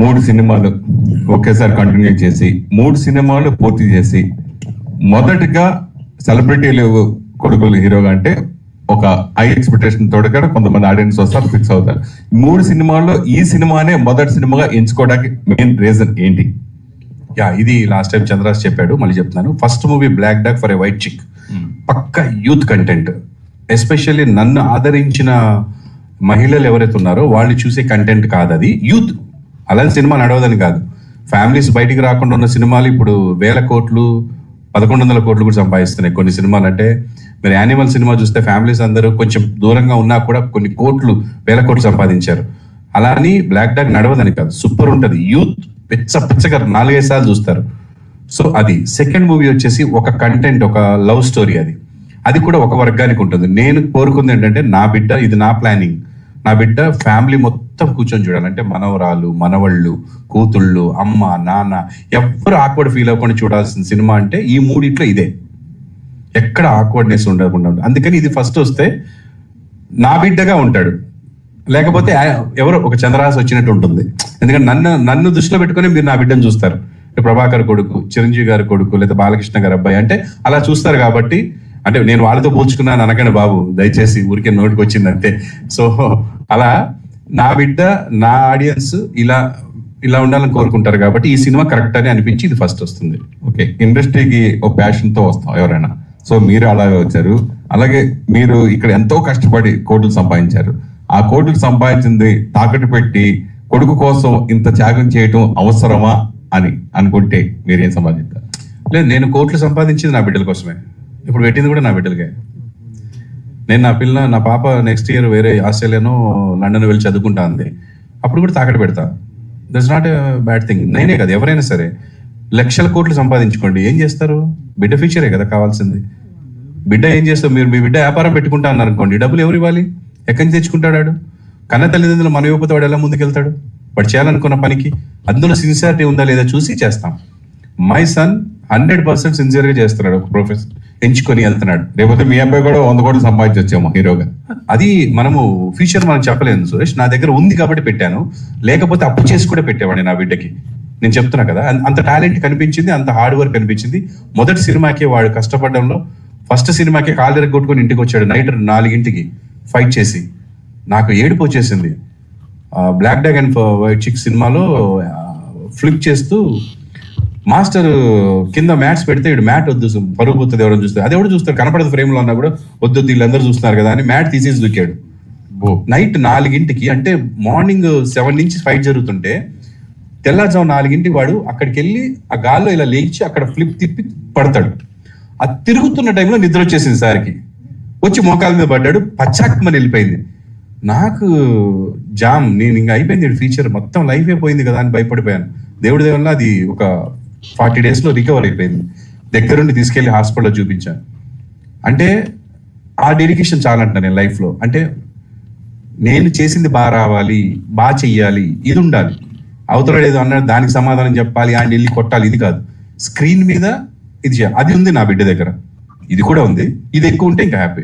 3 సినిమాలు ఒకేసారి కంటిన్యూ చేసి 3 సినిమాలు పూర్తి చేసి మొదటిగా సెలబ్రిటీలు కొడుకులు హీరోగా అంటే ఒక హై ఎక్స్పెక్టేషన్ తోడుగా కొంతమంది ఆడియన్స్ వస్తారు, ఫిక్స్ అవుతారు. 3 సినిమాల్లో ఈ సినిమానే మొదటి సినిమాగా ఎంచుకోవడానికి మెయిన్ రీజన్ ఏంటి? ఇది లాస్ట్ టైం చంద్రాస్ చెప్పాడు, మళ్ళీ చెప్తున్నాను. First movie black dog for a white chick, పక్క యూత్ కంటెంట్. ఎస్పెషల్లీ నన్ను ఆదరించిన మహిళలు ఎవరైతే ఉన్నారో వాళ్ళు చూసే కంటెంట్ కాదు అది. యూత్ అలాంటి సినిమా నడవదని కాదు. ఫ్యామిలీస్ బయటికి రాకుండా ఉన్న సినిమాలు ఇప్పుడు 1000 కోట్లు 1100 కోట్లు కూడా సంపాదిస్తున్నాయి కొన్ని సినిమాలు. అంటే మీరు యానిమల్ సినిమా చూస్తే ఫ్యామిలీస్ అందరూ కొంచెం దూరంగా ఉన్నా కూడా కొన్ని కోట్లు 1000 కోట్లు సంపాదించారు. అలా అని బ్లాక్ డాగ్ నడవదని కాదు, సూపర్ ఉంటుంది. యూత్ పిచ్చగా 4-5 సార్లు చూస్తారు. సో అది సెకండ్ మూవీ వచ్చేసి ఒక కంటెంట్, ఒక లవ్ స్టోరీ. అది కూడా ఒక వర్గానికి ఉంటుంది. నేను కోరుకుంది ఏంటంటే నా బిడ్డ, ఇది నా ప్లానింగ్, నా బిడ్డ ఫ్యామిలీ మొత్తం కూర్చొని చూడాలంటే మనవరాలు, మనవళ్ళు, కూతుళ్ళు, అమ్మ, నాన్న ఎవ్వరు ఆక్వర్డ్ ఫీల్ అవ్వకుండా చూడాల్సిన సినిమా అంటే ఈ మూడిట్లో ఇదే. ఎక్కడ ఆక్వర్డ్నెస్ ఉండకుండా. అందుకని ఇది ఫస్ట్ వస్తే నా బిడ్డగా ఉంటాడు, లేకపోతే ఎవరో ఒక చంద్రహాస్ వచ్చినట్టు ఉంటుంది. ఎందుకంటే నన్ను దృష్టిలో పెట్టుకుని మీరు నా బిడ్డను చూస్తారు. ప్రభాకర్ కొడుకు, చిరంజీవి గారి కొడుకు, లేదా బాలకృష్ణ గారి అబ్బాయి అంటే అలా చూస్తారు. కాబట్టి అంటే నేను వాళ్ళతో పోల్చుకున్నాను అనకండి బాబు, దయచేసి ఊరికే నోటికి వచ్చింది అంతే. సో అలా నా బిడ్డ, నా ఆడియన్స్ ఇలా ఉండాలని కోరుకుంటారు. కాబట్టి ఈ సినిమా కరెక్ట్ అని అనిపించి ఇది ఫస్ట్ వస్తుంది. ఓకే, ఇండస్ట్రీకి ఒక ప్యాషన్ తో వస్తాం ఎవరైనా. సో మీరు అలాగే వచ్చారు. అలాగే మీరు ఇక్కడ ఎంతో కష్టపడి కోట్లు సంపాదించారు. ఆ కోట్లు సంపాదించింది తాకట్టు పెట్టి కొడుకు కోసం ఇంత త్యాగం చేయటం అవసరమా అని అనుకుంటే మీరేం సంపాదించారు? లేదు, నేను కోట్లు సంపాదించింది నా బిడ్డల కోసమే. ఇప్పుడు పెట్టింది కూడా నా బిడ్డలకే. నేను నా పాప నెక్స్ట్ ఇయర్ వేరే ఆస్ట్రేలియానో లండన్ వెళ్ళి చదువుకుంటా అంది. అప్పుడు కూడా తాకట్టు పెడతా. That's not a bad thing. నేనే కదా, ఎవరైనా సరే లక్షల కోట్లు సంపాదించుకోండి, ఏం చేస్తారు? బిడ్డ ఫ్యూచరే కదా కావాల్సింది. బిడ్డ ఏం చేస్తారు? మీరు మీ బిడ్డ వ్యాపారం పెట్టుకుంటా అన్నారు అనుకోండి, డబ్బులు ఎవరు ఇవ్వాలి? ఎక్కడి నుంచి తెచ్చుకుంటాడు? కన్న తల్లిదండ్రులు మన ఇవ్వకపోతే వాడు ఎలా ముందుకెళ్తాడు? వాడు చేయాలనుకున్న పనికి అందులో సిన్సియారిటీ ఉందా లేదా చూసి చేస్తాం. మై సన్ 100% సిన్సియర్గా చేస్తున్నాడు, ఒక ప్రొఫెషన్ ఎంచుకొని వెళ్తున్నాడు. లేకపోతే మీ అబ్బాయి కూడా 100 కోట్లు సంపాదించొచ్చేమో హీరోగా. అది మనము ఫ్యూచర్ మనం చెప్పలేదు సురేష్. నా దగ్గర ఉంది కాబట్టి పెట్టాను, లేకపోతే అప్పు చేసి కూడా పెట్టేవాడిని నా బిడ్డకి. నేను చెప్తున్నా కదా, అంత టాలెంట్ కనిపించింది, అంత హార్డ్ వర్క్ కనిపించింది. మొదటి సినిమాకే వాడు కష్టపడడంలో, ఫస్ట్ సినిమాకే కాలు కొట్టుకొని ఇంటికి వచ్చాడు నైట్ 4 ఫైట్ చేసి. నాకు ఏడుపు వచ్చేసింది. బ్లాక్ డాగ్ అండ్ వైట్ చిక్ సినిమాలో ఫ్లిప్ చేస్తూ మాస్టర్ కింద మ్యాట్స్ పెడితే ఇడు మ్యాట్ వద్దు, పరుగు పోతుంది, ఎవరైనా చూస్తారు. అది ఎవరు చూస్తారు? కనపడదు ఫ్రేమ్లో అన్నా కూడా వద్దు, వీళ్ళందరూ చూస్తున్నారు కదా అని మ్యాట్ తీసేసి దూకాడు. నైట్ 4 అంటే మార్నింగ్ 7 నుంచి ఫైట్ జరుగుతుంటే తెల్లారుజాము 4 వాడు అక్కడికి వెళ్ళి ఆ గాల్లో ఇలా లేచి అక్కడ ఫ్లిప్ తిప్పి పడతాడు. ఆ తిరుగుతున్న టైంలో నిద్ర వచ్చేసింది సార్కి. వచ్చి మోకాల మీద పడ్డాడు, పచ్చాక్కమని వెళ్ళిపోయింది. నాకు జామ్, నేను ఇంకా అయిపోయింది ఫీచర్, మొత్తం లైఫ్ అయిపోయింది కదా అని భయపడిపోయాను. దేవుడి దేవుళ్ళ అది ఒక 40 daysలో రికవర్ అయిపోయింది. దగ్గరుండి తీసుకెళ్లి హాస్పిటల్లో చూపించాను. అంటే ఆ డెడికేషన్ చాలంట నేను లైఫ్లో. అంటే నేను చేసింది బాగా రావాలి, బాగా చెయ్యాలి, ఇది ఉండాలి. అవతల ఏదో అన్నాడు దానికి సమాధానం చెప్పాలి, ఆయన వెళ్ళి కొట్టాలి, ఇది కాదు. స్క్రీన్ మీద ఇది చేయాలి. అది ఉంది నా బిడ్డ దగ్గర, ఇది కూడా ఉంది. ఇది ఎక్కువ ఉంటే ఇంకా హ్యాపీ.